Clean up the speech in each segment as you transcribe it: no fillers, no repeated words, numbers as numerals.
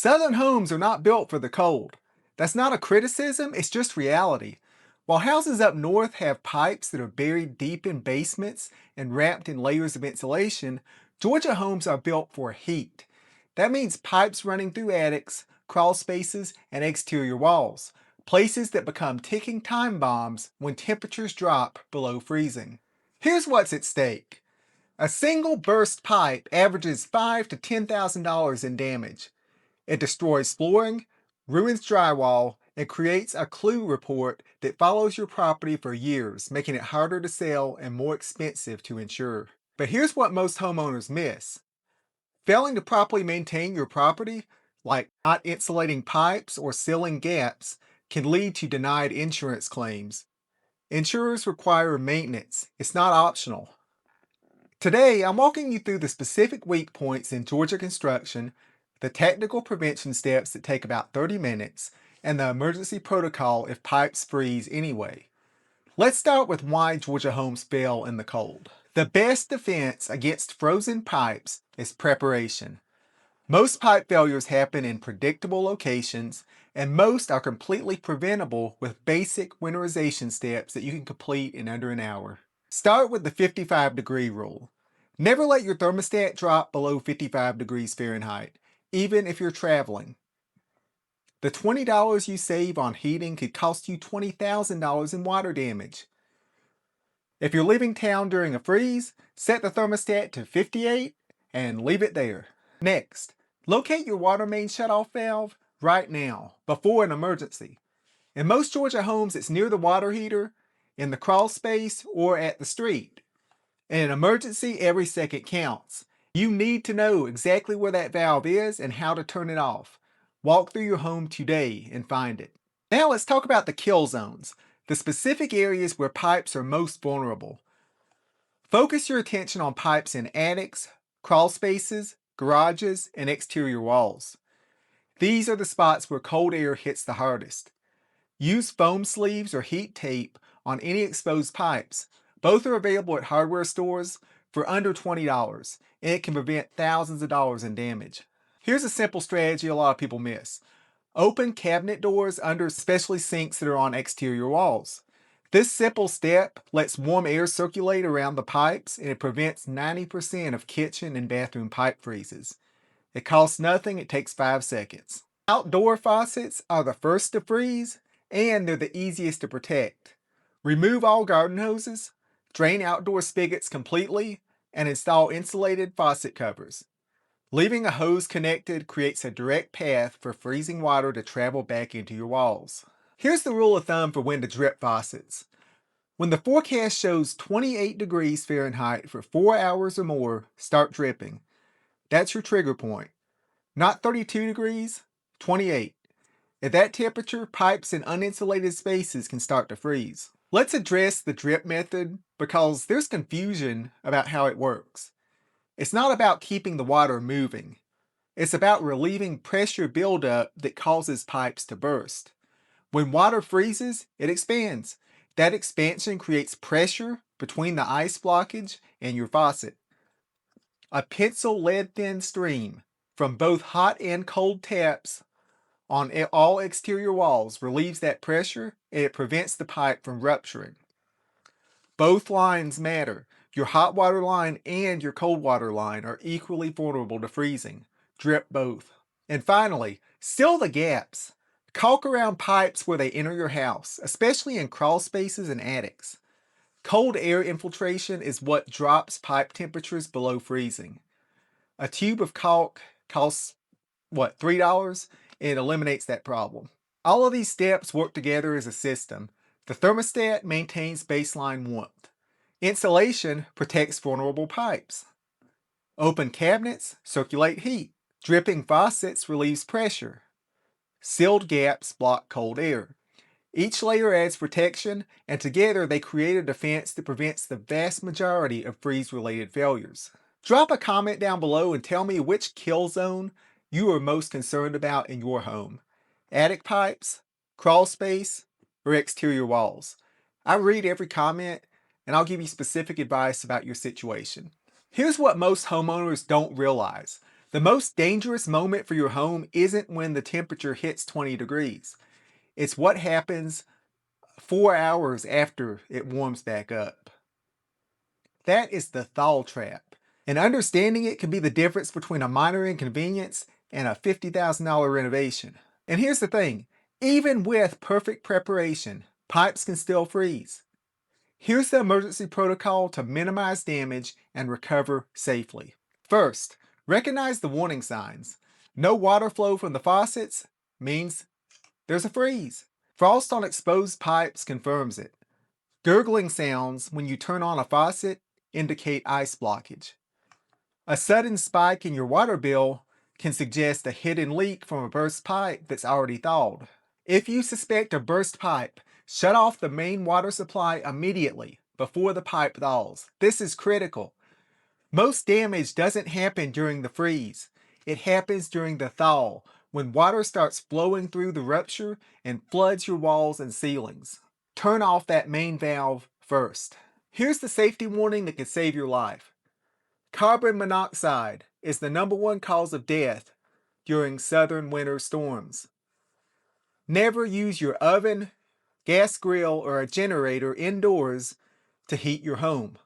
Southern homes are not built for the cold. That's not a criticism, it's just reality. While houses up north have pipes that are buried deep in basements and wrapped in layers of insulation, Georgia homes are built for heat. That means pipes running through attics, crawl spaces, and exterior walls, places that become ticking time bombs when temperatures drop below freezing. Here's what's at stake. A single burst pipe averages $5,000 to $10,000 in damage. It destroys flooring, ruins drywall, and creates a clue report that follows your property for years, making it harder to sell and more expensive to insure. But here's what most homeowners miss. Failing to properly maintain your property, like not insulating pipes or sealing gaps, can lead to denied insurance claims. Insurers require maintenance. It's not optional. Today, I'm walking you through the specific weak points in Georgia construction, the technical prevention steps that take about 30 minutes, and the emergency protocol if pipes freeze anyway. Let's start with why Georgia homes fail in the cold. The best defense against frozen pipes is preparation. Most pipe failures happen in predictable locations, and most are completely preventable with basic winterization steps that you can complete in under an hour. Start with the 55-degree rule. Never let your thermostat drop below 55 degrees Fahrenheit, even if you're traveling. The $20 you save on heating could cost you $20,000 in water damage. If you're leaving town during a freeze, set the thermostat to 58 and leave it there. Next, locate your water main shutoff valve right now, before an emergency. In most Georgia homes, it's near the water heater, in the crawl space, or at the street. In an emergency, every second counts. You need to know exactly where that valve is and how to turn it off. Walk through your home today and find it. Now let's talk about the kill zones, the specific areas where pipes are most vulnerable. Focus your attention on pipes in attics, crawl spaces, garages, and exterior walls. These are the spots where cold air hits the hardest. Use foam sleeves or heat tape on any exposed pipes. Both are available at hardware stores for under $20, and it can prevent thousands of dollars in damage. Here's a simple strategy a lot of people miss. Open cabinet doors under especially sinks that are on exterior walls. This simple step lets warm air circulate around the pipes, and it prevents 90% of kitchen and bathroom pipe freezes. It costs nothing, it takes 5 seconds. Outdoor faucets are the first to freeze, and they're the easiest to protect. Remove all garden hoses, drain outdoor spigots completely, and install insulated faucet covers. Leaving a hose connected creates a direct path for freezing water to travel back into your walls. Here's the rule of thumb for when to drip faucets. When the forecast shows 28 degrees Fahrenheit for 4 hours or more, start dripping. That's your trigger point. Not 32 degrees, 28. At that temperature, pipes in uninsulated spaces can start to freeze. Let's address the drip method because there's confusion about how it works. It's not about keeping the water moving. It's about relieving pressure buildup that causes pipes to burst. When water freezes, it expands. That expansion creates pressure between the ice blockage and your faucet. A pencil lead thin stream from both hot and cold taps on all exterior walls relieves that pressure, and it prevents the pipe from rupturing. Both lines matter. Your hot water line and your cold water line are equally vulnerable to freezing. Drip both. And finally, seal the gaps. Caulk around pipes where they enter your house, especially in crawl spaces and attics. Cold air infiltration is what drops pipe temperatures below freezing. A tube of caulk costs, $3? It eliminates that problem. All of these steps work together as a system. The thermostat maintains baseline warmth. Insulation protects vulnerable pipes. Open cabinets circulate heat. Dripping faucets relieves pressure. Sealed gaps block cold air. Each layer adds protection, and together they create a defense that prevents the vast majority of freeze-related failures. Drop a comment down below and tell me which kill zone you are most concerned about in your home. Attic pipes, crawl space, or exterior walls. I read every comment, and I'll give you specific advice about your situation. Here's what most homeowners don't realize. The most dangerous moment for your home isn't when the temperature hits 20 degrees. It's what happens 4 hours after it warms back up. That is the thaw trap. And understanding it can be the difference between a minor inconvenience and a $50,000 renovation. And here's the thing, even with perfect preparation, pipes can still freeze. Here's the emergency protocol to minimize damage and recover safely. First, recognize the warning signs. No water flow from the faucets means there's a freeze. Frost on exposed pipes confirms it. Gurgling sounds when you turn on a faucet indicate ice blockage. A sudden spike in your water bill can suggest a hidden leak from a burst pipe that's already thawed. If you suspect a burst pipe, shut off the main water supply immediately before the pipe thaws. This is critical. Most damage doesn't happen during the freeze. It happens during the thaw, when water starts flowing through the rupture and floods your walls and ceilings. Turn off that main valve first. Here's the safety warning that could save your life. Carbon monoxide is the #1 cause of death during southern winter storms. Never use your oven, gas grill, or a generator indoors to heat your home.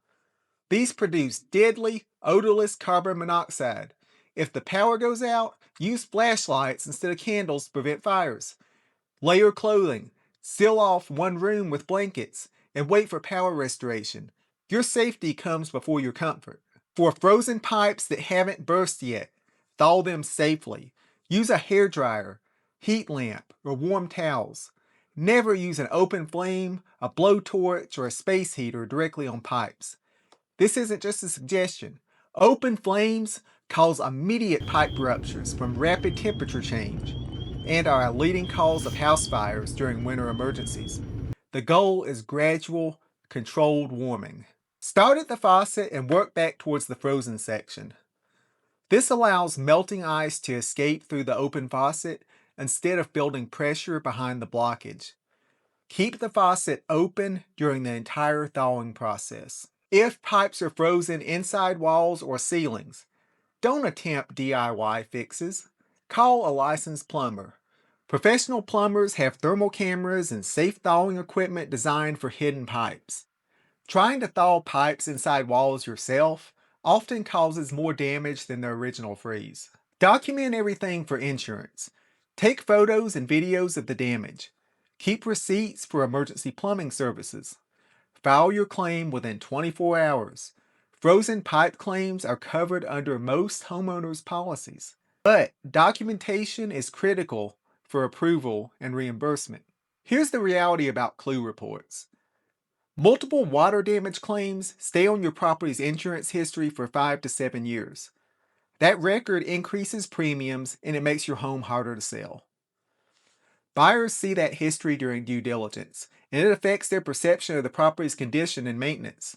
These produce deadly, odorless carbon monoxide. If the power goes out, use flashlights instead of candles to prevent fires. Layer clothing, seal off one room with blankets, and wait for power restoration. Your safety comes before your comfort. For frozen pipes that haven't burst yet, thaw them safely. Use a hairdryer, heat lamp, or warm towels. Never use an open flame, a blowtorch, or a space heater directly on pipes. This isn't just a suggestion. Open flames cause immediate pipe ruptures from rapid temperature change and are a leading cause of house fires during winter emergencies. The goal is gradual, controlled warming. Start at the faucet and work back towards the frozen section. This allows melting ice to escape through the open faucet instead of building pressure behind the blockage. Keep the faucet open during the entire thawing process. If pipes are frozen inside walls or ceilings, don't attempt DIY fixes. Call a licensed plumber. Professional plumbers have thermal cameras and safe thawing equipment designed for hidden pipes. Trying to thaw pipes inside walls yourself often causes more damage than the original freeze. Document everything for insurance. Take photos and videos of the damage. Keep receipts for emergency plumbing services. File your claim within 24 hours. Frozen pipe claims are covered under most homeowners' policies. But documentation is critical for approval and reimbursement. Here's the reality about clue reports. Multiple water damage claims stay on your property's insurance history for 5 to 7 years. That record increases premiums and it makes your home harder to sell. Buyers see that history during due diligence, and it affects their perception of the property's condition and maintenance.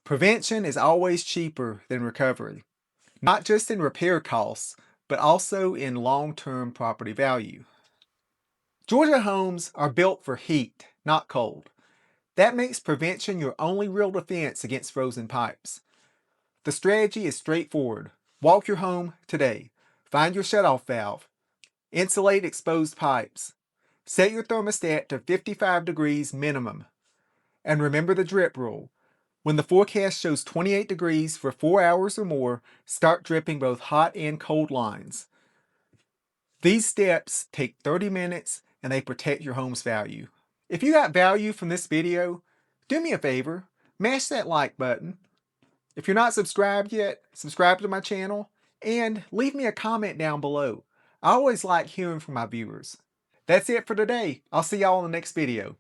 Prevention is always cheaper than recovery, not just in repair costs, but also in long-term property value. Georgia homes are built for heat, not cold. That makes prevention your only real defense against frozen pipes. The strategy is straightforward. Walk your home today. Find your shutoff valve. Insulate exposed pipes. Set your thermostat to 55 degrees minimum. And remember the drip rule. When the forecast shows 28 degrees for 4 hours or more, start dripping both hot and cold lines. These steps take 30 minutes and they protect your home's value. If you got value from this video, do me a favor, mash that like button. If you're not subscribed yet, subscribe to my channel and leave me a comment down below. I always like hearing from my viewers. That's it for today. I'll see y'all in the next video.